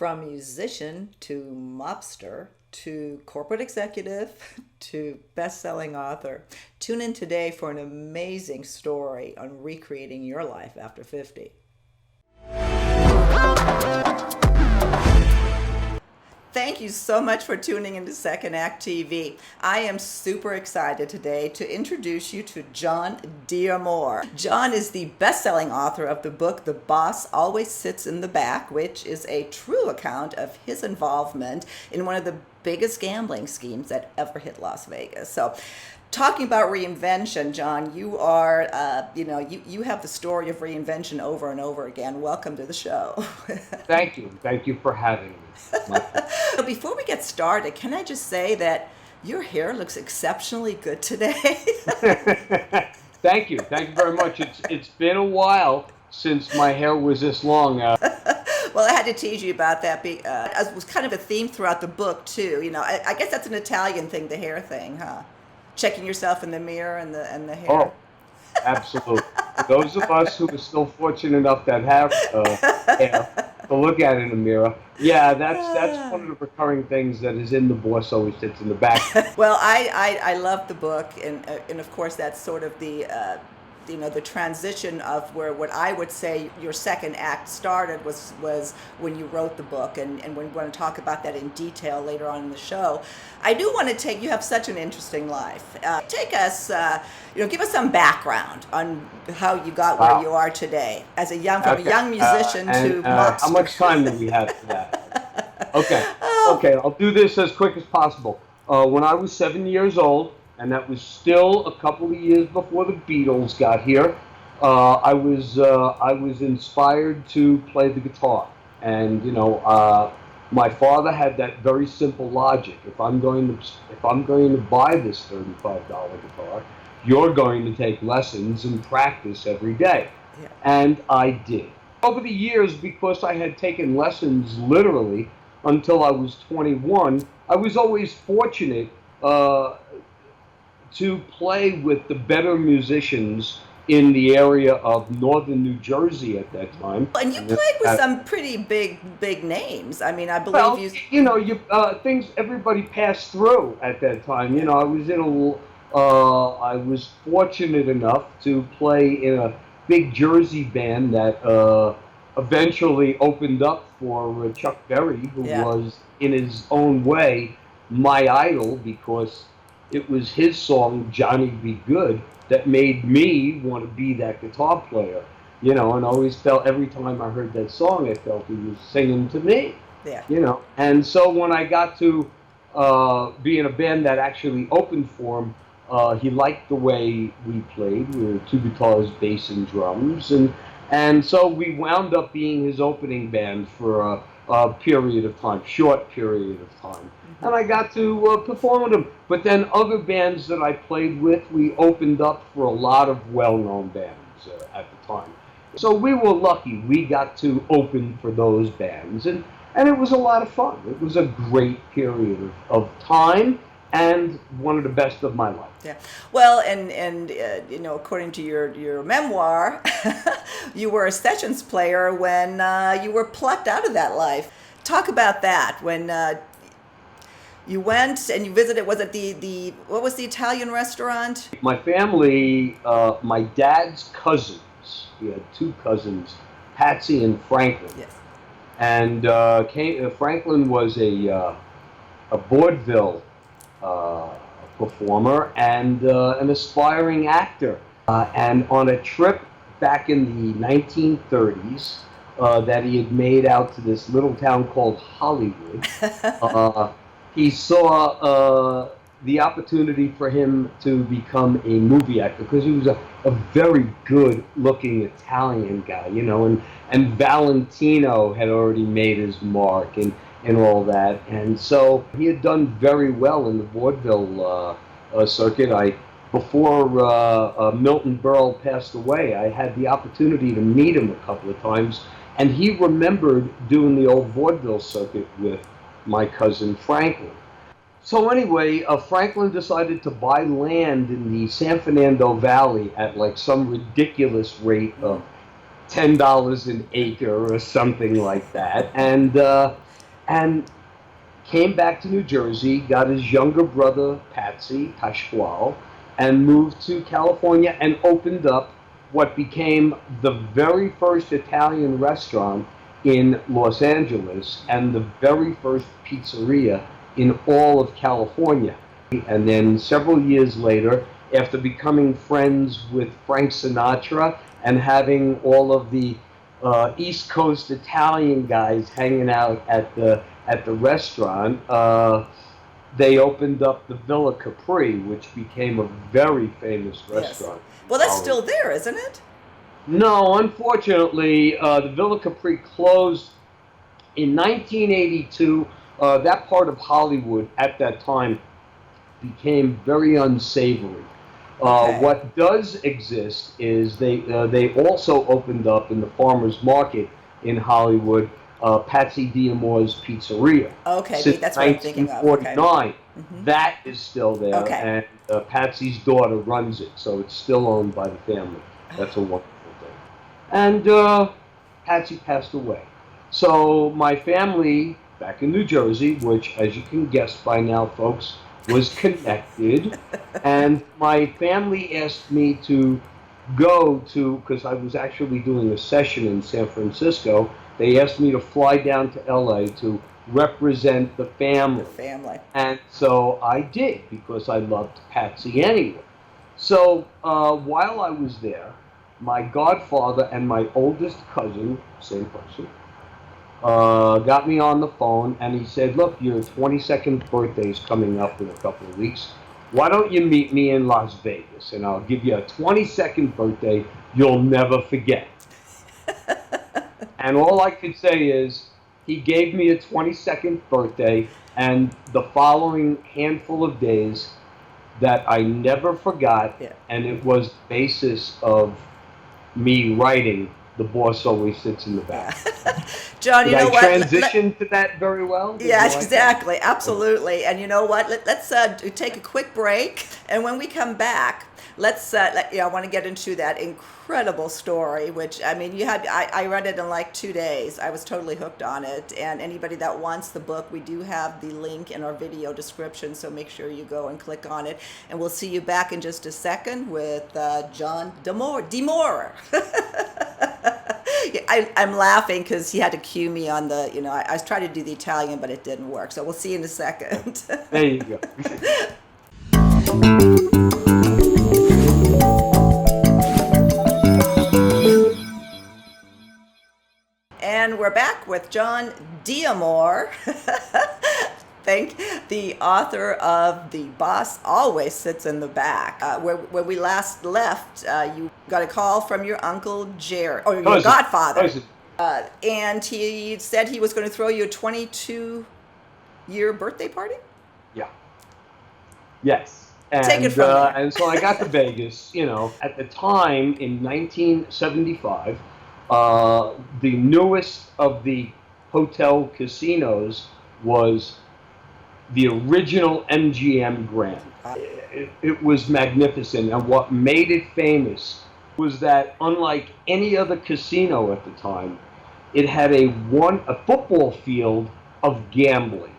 From musician to mobster to corporate executive to best-selling author. Tune in today for an amazing story on recreating your life after 50. Thank you so much for tuning into Second Act TV. I am super excited today to introduce you to Jon D'Amore. Jon is the best-selling author of the book The Boss Always Sits in the Back, which is a true account of his involvement in one of the biggest gambling schemes that ever hit Las Vegas. So, talking about reinvention, Jon, you are, you have the story of reinvention over and over again. Welcome to the show. Thank you. Thank you for having me. So before we get started, can I just say that your hair looks exceptionally good today? Thank you. Thank you very much. It's been a while since my hair was this long. Well, I had to tease you about that. It was kind of a theme throughout the book, too. You know, I guess that's an Italian thing, the hair thing, huh? Checking yourself in the mirror and the hair. Oh, absolutely. For those of us who are still fortunate enough to have hair to look at in the mirror, yeah, that's one of the recurring things that is in The Boss Always Sits in the Back. Well, I love the book, and of course that's sort of the the transition of where what I would say your second act started was when you wrote the book, and we're going to talk about that in detail later on in the show. I do want to you have such an interesting life. Take us, give us some background on how you got where you are today as a young musician to mobster. How much time do we have for that? Okay, I'll do this as quick as possible. When I was 7 years old, and that was still a couple of years before the Beatles got here, I was inspired to play the guitar. And my father had that very simple logic: if I'm going to buy this $35 guitar, you're going to take lessons and practice every day. Yeah. And I did. Over the years, because I had taken lessons literally until I was 21, I was always fortunate to play with the better musicians in the area of northern New Jersey at that time. And you played with some pretty big names. I mean, I believe things everybody passed through at that time. You know, I was fortunate enough to play in a big Jersey band that eventually opened up for Chuck Berry, who was in his own way my idol, because it was his song, Johnny Be Good, that made me want to be that guitar player, and I always felt, every time I heard that song, I felt he was singing to me, and so when I got to be in a band that actually opened for him, he liked the way we played. We were two guitars, bass, and drums, and so we wound up being his opening band for a period of time, short period of time. And I got to perform with him. But then other bands that I played with, we opened up for a lot of well-known bands at the time. So we were lucky. We got to open for those bands. And it was a lot of fun. It was a great period of time, and one of the best of my life. Yeah. Well, and according to your memoir, you were a sessions player when you were plucked out of that life. Talk about that, when you went and you visited. Was it what was the Italian restaurant? My family, my dad's cousins, he had two cousins, Patsy and Franklin. Yes. And Franklin was a vaudeville performer and an aspiring actor. And on a trip back in the 1930s that he had made out to this little town called Hollywood, he saw the opportunity for him to become a movie actor, because he was a very good-looking Italian guy, and Valentino had already made his mark and all that. And so he had done very well in the vaudeville circuit. Before Milton Berle passed away, I had the opportunity to meet him a couple of times, and he remembered doing the old vaudeville circuit with my cousin Franklin. So anyway, Franklin decided to buy land in the San Fernando Valley at like some ridiculous rate of $10 an acre or something like that. And and came back to New Jersey, got his younger brother, Patsy Pasquale, and moved to California and opened up what became the very first Italian restaurant in Los Angeles and the very first pizzeria in all of California. And then several years later, after becoming friends with Frank Sinatra and having all of the East Coast Italian guys hanging out at the restaurant, they opened up the Villa Capri, which became a very famous restaurant. Yes. Well, that's still there, isn't it? No, unfortunately, the Villa Capri closed in 1982. That part of Hollywood at that time became very unsavory. Okay. What does exist is they also opened up in the farmers market in Hollywood Patsy D'Amore's Pizzeria. Okay, Since that's what I'm thinking of. 1949, Mm-hmm. that is still there, Okay. and Patsy's daughter runs it, so it's still owned by the family. That's a wonderful thing. And Patsy passed away. So my family back in New Jersey, which, as you can guess by now, folks, was connected, and my family asked me to go to, because I was actually doing a session in San Francisco, they asked me to fly down to LA to represent the family. The family. And so I did, because I loved Patsy anyway. So while I was there, my godfather and my oldest cousin, same person, got me on the phone, and he said, look, your 22nd birthday is coming up in a couple of weeks. Why don't you meet me in Las Vegas, and I'll give you a 22nd birthday you'll never forget. And all I could say is, he gave me a 22nd birthday, and the following handful of days that I never forgot, Yeah. and it was the basis of me writing The Boss Always Sits in the Back. John, you Did know I what? transition to that very well? Did Yes, you like exactly. Absolutely. And you know what? Let's take a quick break. And when we come back, I want to get into that incredible story, which, I mean, I read it in like 2 days. I was totally hooked on it. And anybody that wants the book, we do have the link in our video description. So make sure you go and click on it. And we'll see you back in just a second with Jon D'Amore. I'm laughing because he had to cue me on the, I was trying to do the Italian, but it didn't work. So we'll see you in a second. There you go. And we're back with Jon D'Amore. Thank the author of The Boss Always Sits in the Back. Where we last left, you got a call from your uncle Jerry, or your godfather, and he said he was going to throw you a 22-year birthday party? Yeah. Yes. And, take it from there. And so I got to Vegas, at the time in 1975, the newest of the hotel casinos was the original MGM Grand. It was magnificent, and what made it famous was that, unlike any other casino at the time, it had a football field of gambling.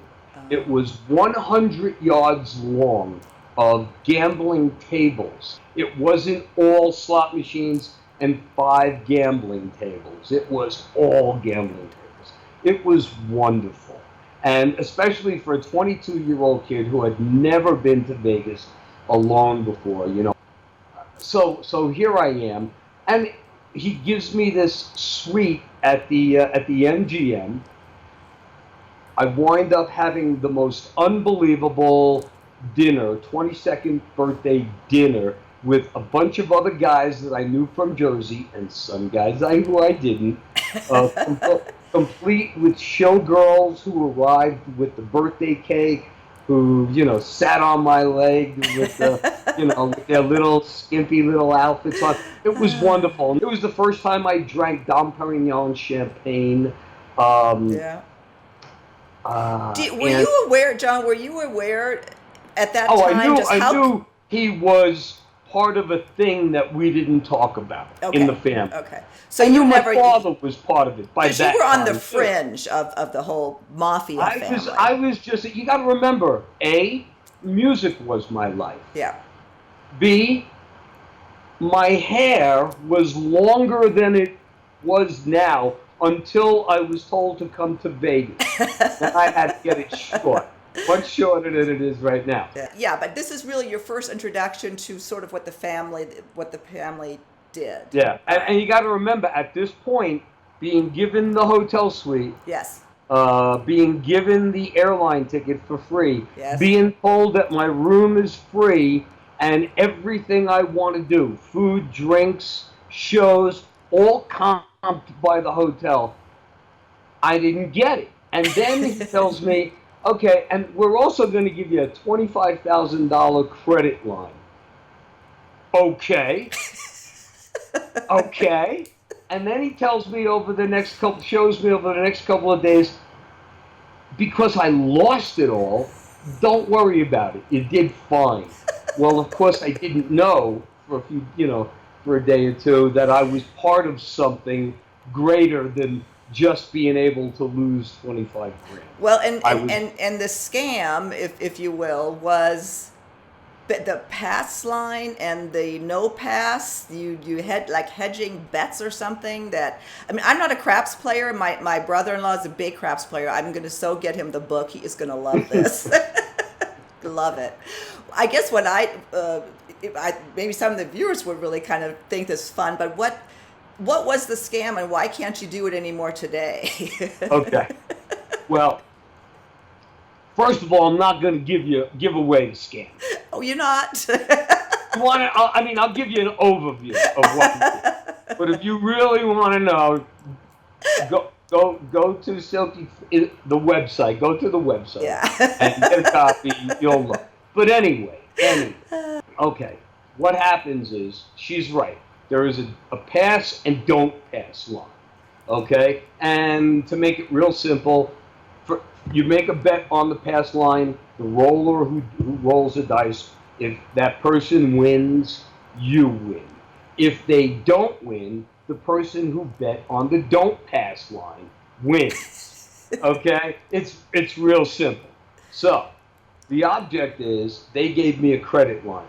It was 100 yards long of gambling tables. It wasn't all slot machines and 5 gambling tables. It was all gambling tables. It was wonderful. And especially for a 22-year-old kid who had never been to Vegas alone before, So here I am, and he gives me this suite at the MGM. I wind up having the most unbelievable dinner, 22nd birthday dinner, with a bunch of other guys that I knew from Jersey and some guys who I didn't. Complete with showgirls who arrived with the birthday cake, who sat on my leg with with their little skimpy little outfits on. It was wonderful. It was the first time I drank Dom Perignon champagne. Yeah. Were you aware, John? Were you aware at that time? I knew he was part of a thing that we didn't talk about in the family. Okay. So I knew you my never. father was part of it by Because that you were on the time, too. fringe of the whole mafia family. I was just, you got to remember, A, music was my life. Yeah. B, my hair was longer than it was now until I was told to come to Vegas. And I had to get it short, much shorter than it is right now. Yeah, but this is really your first introduction to sort of what the family did. Yeah, and you got to remember, at this point, being given the hotel suite, Yes. being given the airline ticket for free, Yes. being told that my room is free, and everything I want to do, food, drinks, shows, all comped by the hotel, I didn't get it. And then he tells me, okay, and we're also going to give you a $25,000 credit line. Okay. Okay. And then he tells me shows me over the next couple of days, because I lost it all, don't worry about it. You did fine. Well, of course, I didn't know for for a day or two that I was part of something greater than just being able to lose 25 grand. Well, and the scam, if you will, was the pass line and the no pass. You had like hedging bets or something. That, I mean, I'm not a craps player. My brother-in-law is a big craps player. I'm going to so get him the book. He is going to love this. Love it. I guess what maybe some of the viewers would really kind of think this is fun, but what was the scam and why can't you do it anymore today? Okay. Well, first of all, I'm not going to give away the scam. Oh, you're not? I'll give you an overview of what it is. But if you really want to know, go to Silky, the website. Go to the website. Yeah. And get a copy. You'll look. But anyway. Okay. What happens is, she's right. There is a pass and don't pass line. Okay? And to make it real simple, you make a bet on the pass line, the roller who rolls the dice, if that person wins, you win. If they don't win, the person who bet on the don't pass line wins. Okay? It's real simple. So, the object is, they gave me a credit line.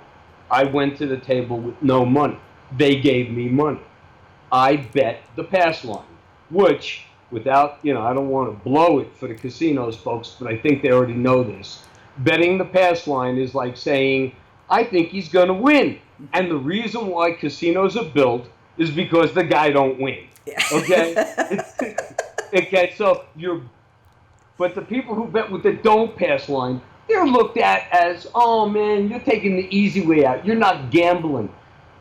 I went to the table with no money. They gave me money. I bet the pass line, which, without, I don't want to blow it for the casinos folks, but I think they already know this. Betting the pass line is like saying, I think he's going to win. And the reason why casinos are built is because the guy don't win. Yeah. Okay? Okay, so but the people who bet with the don't pass line, they're looked at as, oh man, you're taking the easy way out. You're not gambling.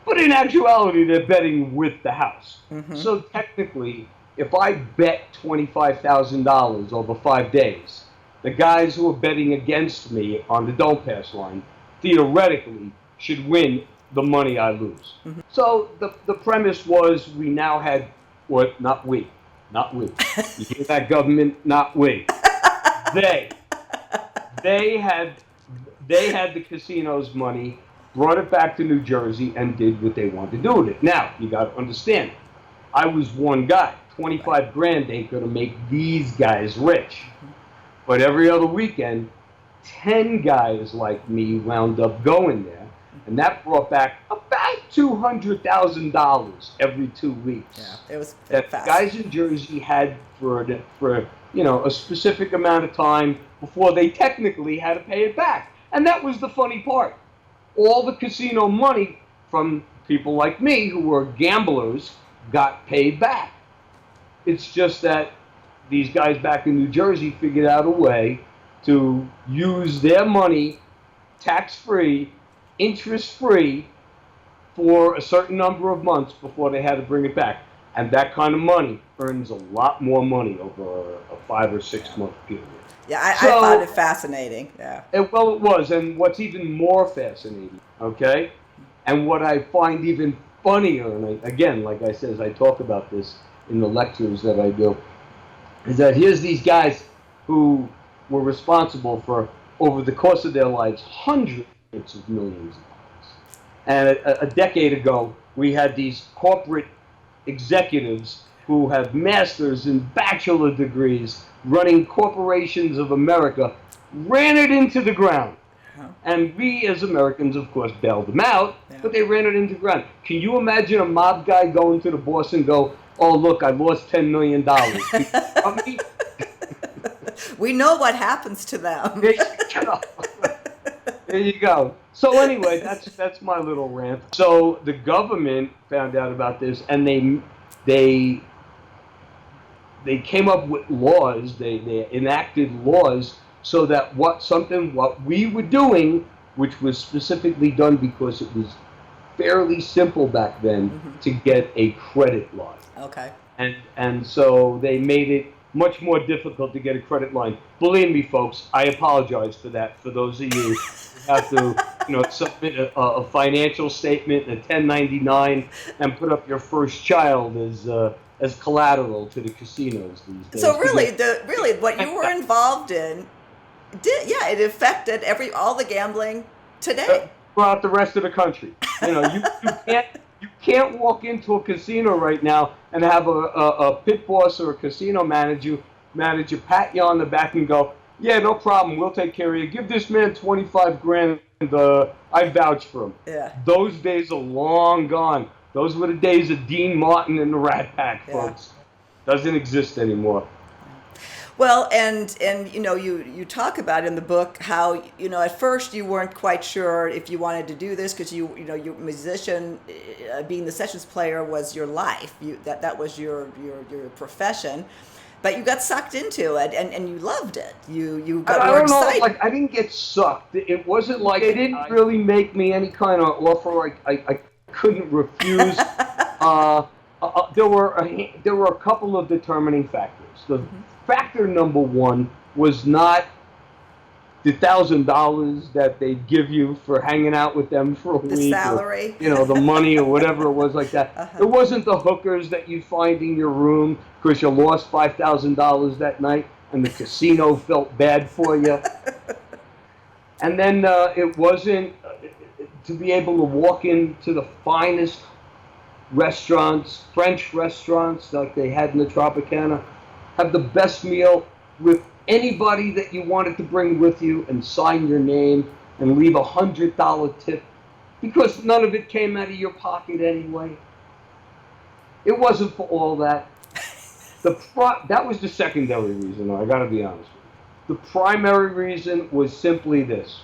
But in actuality, they're betting with the house. Mm-hmm. So technically, if I bet $25,000 over 5 days, the guys who are betting against me on the don't pass line theoretically should win the money I lose. Mm-hmm. So the premise was, we now had, or not we. You hear that, government? Not we. They had the casino's money, brought it back to New Jersey, and did what they wanted to do with it. Now, you got to understand, I was one guy. 25 grand ain't going to make these guys rich. But every other weekend, 10 guys like me wound up going there, and that brought back about $200,000 every 2 weeks. Yeah, it was that fast. Guys in Jersey had for a specific amount of time before they technically had to pay it back. And that was the funny part. All the casino money from people like me who were gamblers got paid back. It's just that these guys back in New Jersey figured out a way to use their money tax-free, interest-free, for a certain number of months before they had to bring it back. And that kind of money earns a lot more money over a 5 or 6 month period. Yeah, I found it fascinating. Yeah. It was. And what's even more fascinating, okay, and what I find even funnier, and again, like I said, as I talk about this in the lectures that I do, is that here's these guys who were responsible for, over the course of their lives, hundreds of millions of dollars. And a decade ago, we had these corporate executives who have masters and bachelor degrees running corporations of America ran it into the ground. And we as Americans, of course, bailed them out, but they ran it into the ground. Can you imagine a mob guy going to the boss and go, "Oh, look, I lost $10 million. We know what happens to them. There you go. There you go. So anyway, that's my little rant. So the government found out about this, and they came up with laws. They enacted laws so that what we were doing, which was specifically done because it was fairly simple back then to get a credit line. Okay. And so they made it much more difficult to get a credit line. Believe me, folks, I apologize for that. For those of you who have to, submit a financial statement, a 1099, and put up your first child as collateral to the casinos these days. So really, what you were involved in, it affected all the gambling today. Throughout the rest of the country, you can't walk into a casino right now and have a pit boss or a casino manager pat you on the back and go, "Yeah, no problem, we'll take care of you. Give this man 25 grand. I vouch for him." Yeah. Those days are long gone. Those were the days of Dean Martin and the Rat Pack, folks. Doesn't exist anymore. Well, and you talk about in the book how at first you weren't quite sure if you wanted to do this because your musician, being the sessions player was your life. That was your profession, but you got sucked into it and you loved it. You got more excited. Know, I didn't get sucked. It wasn't like they didn't really make me any kind of offer I couldn't refuse. There were a couple of determining factors. Factor number one was not the $1,000 that they'd give you for hanging out with them for a week. The salary. Or, the money or whatever it was like that. It wasn't the hookers that you'd find in your room because you lost $5,000 that night and the casino felt bad for you. And then it wasn't to be able to walk into the finest restaurants, French restaurants like they had in the Tropicana, have the best meal with anybody that you wanted to bring with you and sign your name and leave $100 tip because none of it came out of your pocket anyway. It wasn't for all that. That was the secondary reason, I gotta be honest with you. The primary reason was simply this.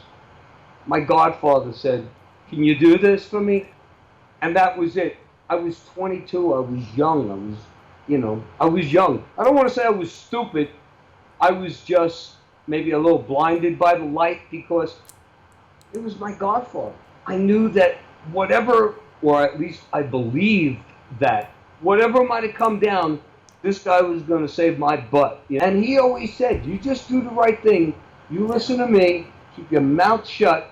My godfather said, "Can you do this for me?" And that was it. I was 22, I was young, I was young. I don't want to say I was stupid. I was just maybe a little blinded by the light because it was my godfather. I knew that whatever, or at least I believed that whatever might have come down, this guy was going to save my butt. And he always said, "You just do the right thing. You listen to me, keep your mouth shut,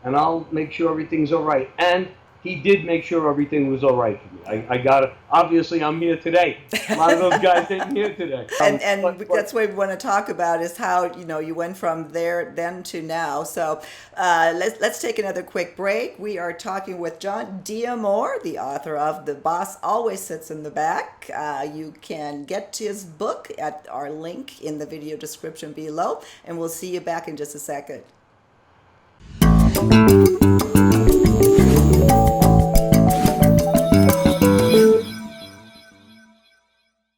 and I'll make sure everything's all right." And he did make sure everything was all right for me. I got it. Obviously, I'm here today. A lot of those guys ain't here today. But that's what we want to talk about is how you went from there then to now. So let's take another quick break. We are talking with Jon D'Amore, the author of "The Boss Always Sits in the Back." You can get to his book at our link in the video description below, and we'll see you back in just a second.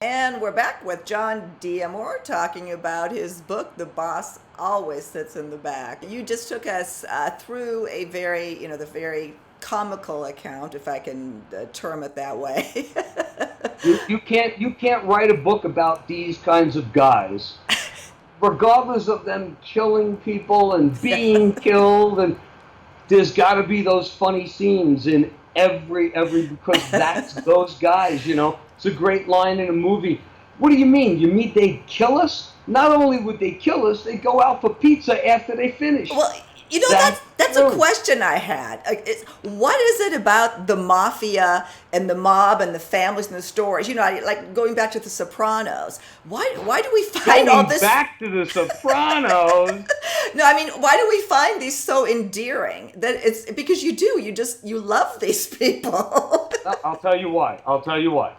And we're back with Jon D'Amore talking about his book, "The Boss Always Sits in the Back." You just took us through a very, the very comical account, if I can term it that way. you can't write a book about these kinds of guys, regardless of them killing people and being killed. And there's got to be those funny scenes in every because that's those guys. It's a great line in a movie. What do you mean? You mean they'd kill us? Not only would they kill us, they'd go out for pizza after they finish. Well, that's a question I had. What is it about the mafia and the mob and the families and the stories? Like going back to The Sopranos. Why do we find all this? Back to The Sopranos. No, I mean, why do we find these so endearing? That it's because you love these people. I'll tell you why. I'll tell you why.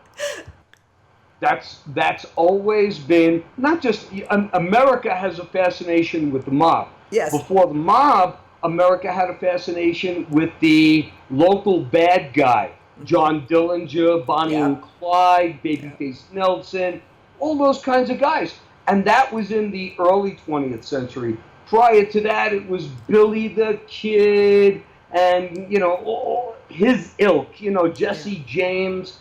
That's always been not just America has a fascination with the mob. Yes. Before the mob, America had a fascination with the local bad guy, John Dillinger, Bonnie and Clyde, Babyface Nelson, all those kinds of guys. And that was in the early 20th century. Prior to that, it was Billy the Kid and, all his ilk, Jesse James,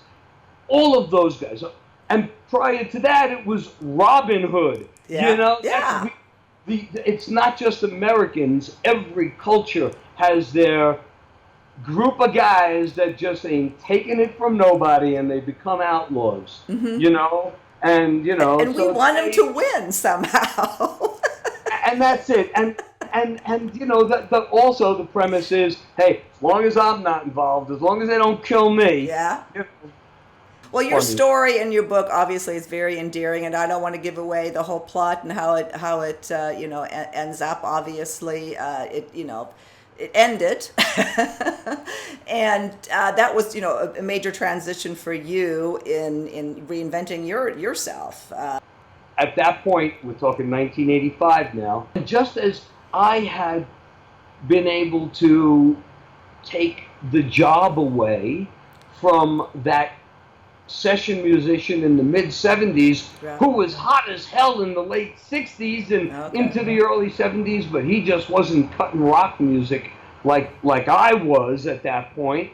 all of those guys. And prior to that, it was Robin Hood. Yeah. It's not just Americans. Every culture has their group of guys that just ain't taking it from nobody, and they become outlaws. And and we want them to win somehow. And that's it. And also the premise is, hey, as long as I'm not involved, as long as they don't kill me. Yeah. Well, your story in your book obviously is very endearing, and I don't want to give away the whole plot and how it ends up. Obviously, it ended, and that was a major transition for you in reinventing yourself. At that point, we're talking 1985 now. And just as I had been able to take the job away from that session musician in the mid-70s who was hot as hell in the late 60s and into the early 70s, but he just wasn't cutting rock music like I was at that point.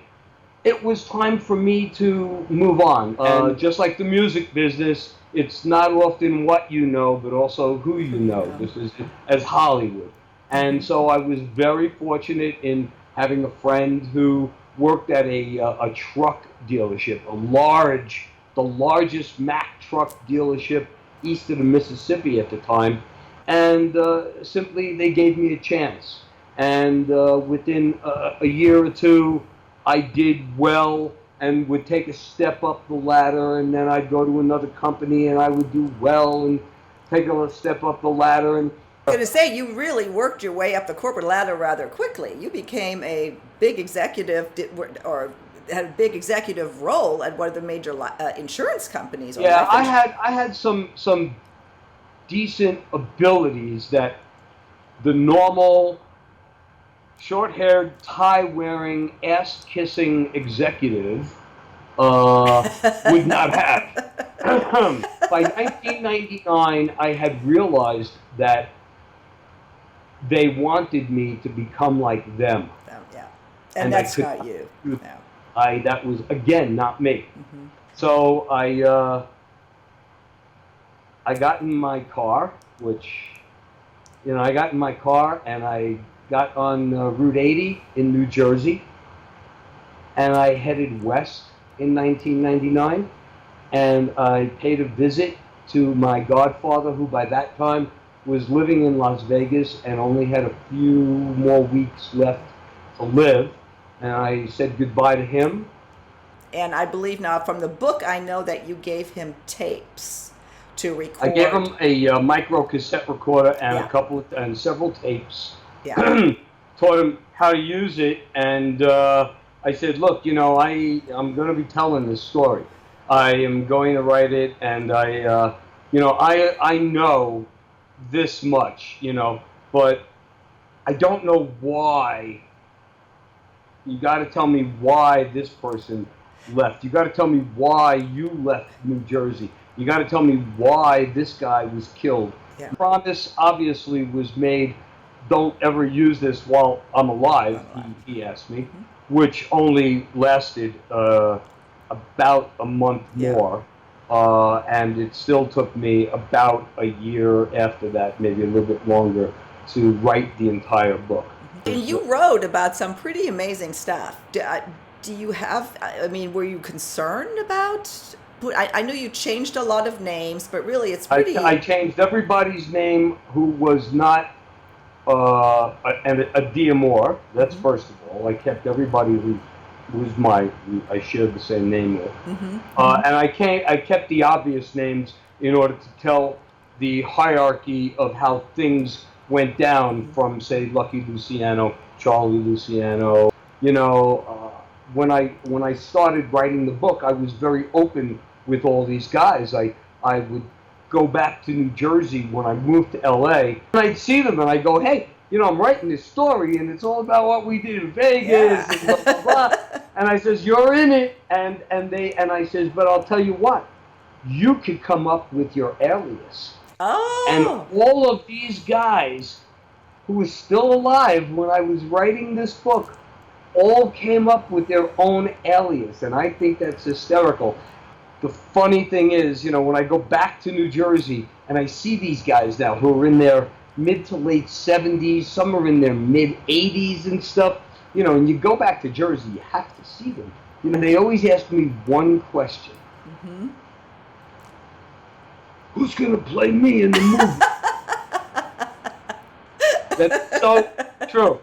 It was time for me to move on. And just like the music business, it's not often what you know, but also who you know. This is as Hollywood. And so I was very fortunate in having a friend who worked at a truck dealership, the largest Mack truck dealership east of the Mississippi at the time, and simply they gave me a chance. And within a year or two, I did well and would take a step up the ladder, and then I'd go to another company and I would do well and take a step up the ladder. And I was going to say, you really worked your way up the corporate ladder rather quickly. You became a big executive, or had a big executive role at one of the major insurance companies. Yeah, I had some decent abilities that the normal short-haired, tie-wearing, ass-kissing executive would not have. By 1999, I had realized that they wanted me to become like them. Yeah, and that's not you. No. That was, again, not me. So I got in my car, and I got on Route 80 in New Jersey, and I headed west in 1999, and I paid a visit to my godfather, who by that time was living in Las Vegas and only had a few more weeks left to live, and I said goodbye to him. And I believe now from the book, I know that you gave him tapes to record. I gave him a micro cassette recorder and several tapes. Yeah. Taught him how to use it, and I said, look, I'm going to be telling this story. I am going to write it, and I know this much, but I don't know why. You got to tell me why this person left. You got to tell me why you left New Jersey. You got to tell me why this guy was killed. Yeah. Promise obviously was made. Don't ever use this while I'm alive, he asked me, which only lasted about a month more. And it still took me about a year after that, maybe a little bit longer, to write the entire book. And you wrote about some pretty amazing stuff. Do you have, were you concerned about, I know you changed a lot of names, but really it's pretty... I changed everybody's name who was not a D'Amore, that's first of all. I kept everybody who was I shared the same name with. And I kept the obvious names in order to tell the hierarchy of how things went down from, say, Lucky Luciano, Charlie Luciano. You know, when I started writing the book, I was very open with all these guys. I would go back to New Jersey when I moved to LA, and I'd see them and I go, hey, you know, I'm writing this story and it's all about what we did in Vegas and blah blah blah. And I says, you're in it, and I says, but I'll tell you what, you could come up with your alias. And Oh. all of these guys who were still alive when I was writing this book all came up with their own alias, and I think that's hysterical. The funny thing is, you know, when I go back to New Jersey and I see these guys now who are in their mid to late 70s, some are in their mid 80s and stuff, you know, and you go back to Jersey, you have to see them. You know, they always ask me one question. Mm-hmm. Who's going to play me in the movie? That's so true.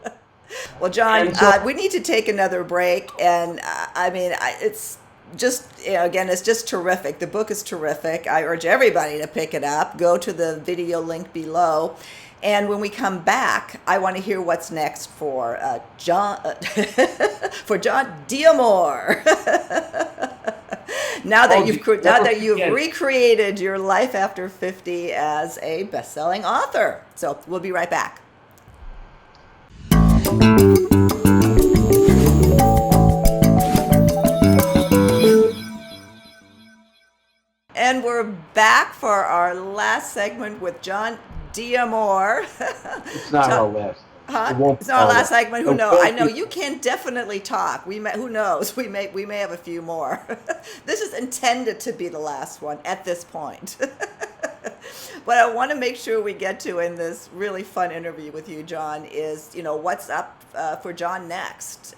Well, Jon, So, we need to take another break, and I mean, it's just, you know, again, it's just terrific. The book is terrific. I urge everybody to pick it up. Go to the video link below. And when we come back, I want to hear what's next for Jon D'Amore. Now that you've recreated your life after 50 as a best-selling author. So we'll be right back. And we're back for our last segment with Jon D'Amore. it's not our last. Huh? It won't It's not our last segment. Who It knows? won't I know be- you can definitely talk. Who knows? We may have a few more. This is intended to be the last one at this point. What I want to make sure we get to in this really fun interview with you, Jon, is, you know, what's up for Jon next.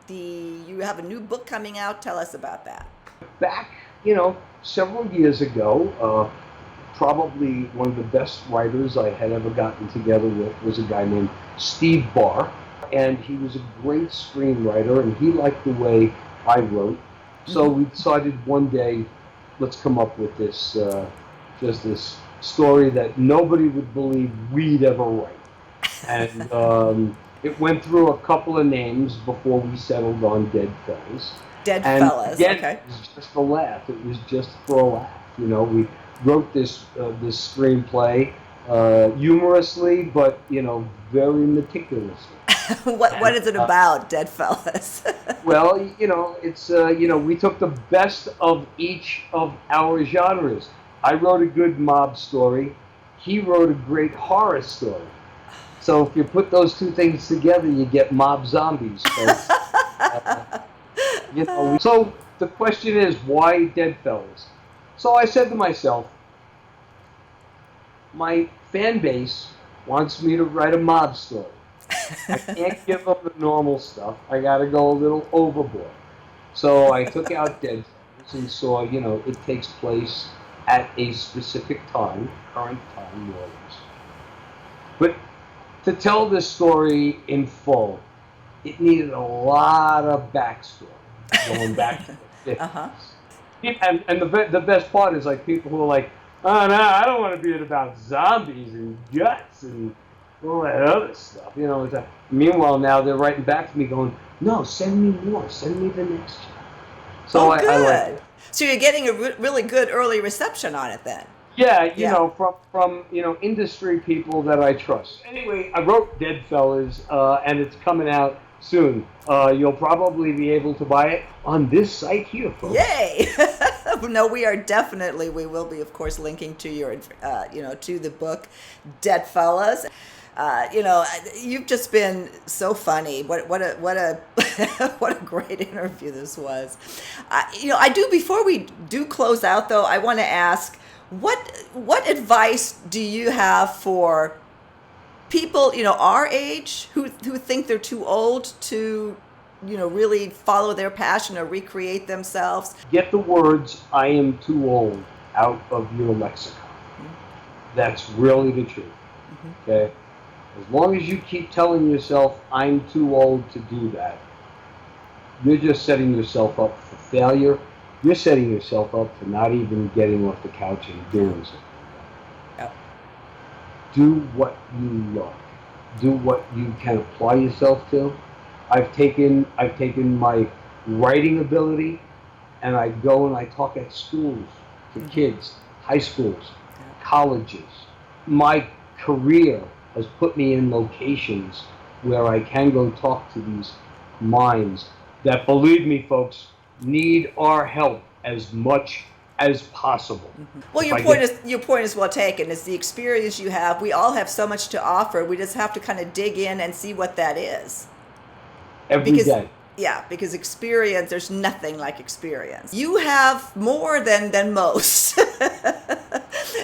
You have a new book coming out. Tell us about that. Back, you know, several years ago, probably one of the best writers I had ever gotten together with was a guy named Steve Barr, and he was a great screenwriter, and he liked the way I wrote. So we decided one day, let's come up with this, just this story that nobody would believe we'd ever write. And it went through a couple of names before we settled on Dead Fellas. Dead And Fellas, again, okay. it was just a laugh. It was just for a laugh. You know, we wrote this screenplay humorously, but, you know, very meticulously. What is it about, Dead Fellas? Well, you know, it's you know, we took the best of each of our genres. I wrote a good mob story. He wrote a great horror story. So if you put those two things together, you get mob zombies. Folks. You know, so the question is, why Dead Fellas? So I said to myself, my fan base wants me to write a mob story. I can't give them the normal stuff. I got to go a little overboard. So I took out Dead Fellas and saw, you know, it takes place at a specific time, current time, New Orleans. But to tell this story in full, it needed a lot of backstory, going back to the 50s. Uh-huh. And the best part is, like, people who are like, oh no, I don't want to be about zombies and guts and all that other stuff. You know, it's like, meanwhile now they're writing back to me going, no, send me more, send me the next chapter. So good. I like it. So you're getting a really good early reception on it then. Yeah, you know, from you know, industry people that I trust. Anyway, I wrote Dead Fellas, and it's coming out soon. You'll probably be able to buy it on this site here, folks. Yay! No, we will be, of course, linking to your, you know, to the book, Dead Fellas. You know, you've just been so funny. What a what a great interview this was. You know, before we do close out though, I want to ask, what advice do you have for people, you know, our age who think they're too old to, you know, really follow their passion or recreate themselves? Get the words "I am too old" out of your lexicon. Mm-hmm. That's really the truth. Mm-hmm. Okay? As long as you keep telling yourself, I'm too old to do that, you're just setting yourself up for failure. You're setting yourself up for not even getting off the couch and doing something. Yep. do what you love. Do what you can apply yourself to. I've taken my writing ability, and I go and I talk at schools to kids, high schools, colleges. My career has put me in locations where I can go talk to these minds that, believe me, folks, need our help as much as possible. Well, If I get your point is well taken. It's the experience you have. We all have so much to offer. We just have to kind of dig in and see what that is. every Because day. yeah, because experience, there's nothing like experience. You have more than most.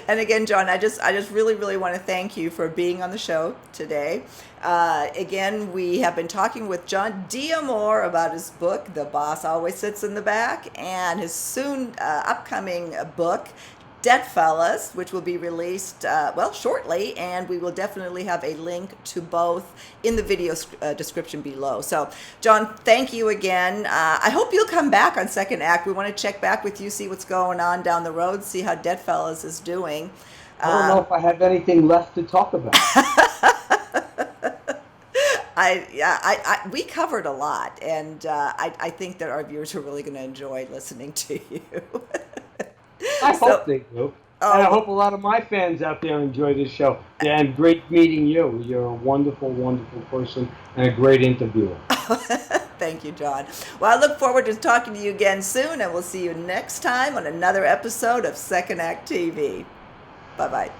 And again, Jon, I just really want to thank you for being on the show today. Again, we have been talking with Jon D'Amore about his book, The Boss Always Sits in the Back, and his soon upcoming book, Debt Fellas, which will be released, shortly, and we will definitely have a link to both in the video description below. So, Jon, thank you again. I hope you'll come back on Second Act. We want to check back with you, see what's going on down the road, see how Debt Fellas is doing. I don't know if I have anything left to talk about. We covered a lot, and I think that our viewers are really going to enjoy listening to you. I hope they do. And I hope a lot of my fans out there enjoy this show. And great meeting you. You're a wonderful, wonderful person and a great interviewer. Thank you, Jon. Well, I look forward to talking to you again soon, and we'll see you next time on another episode of Second Act TV. Bye-bye.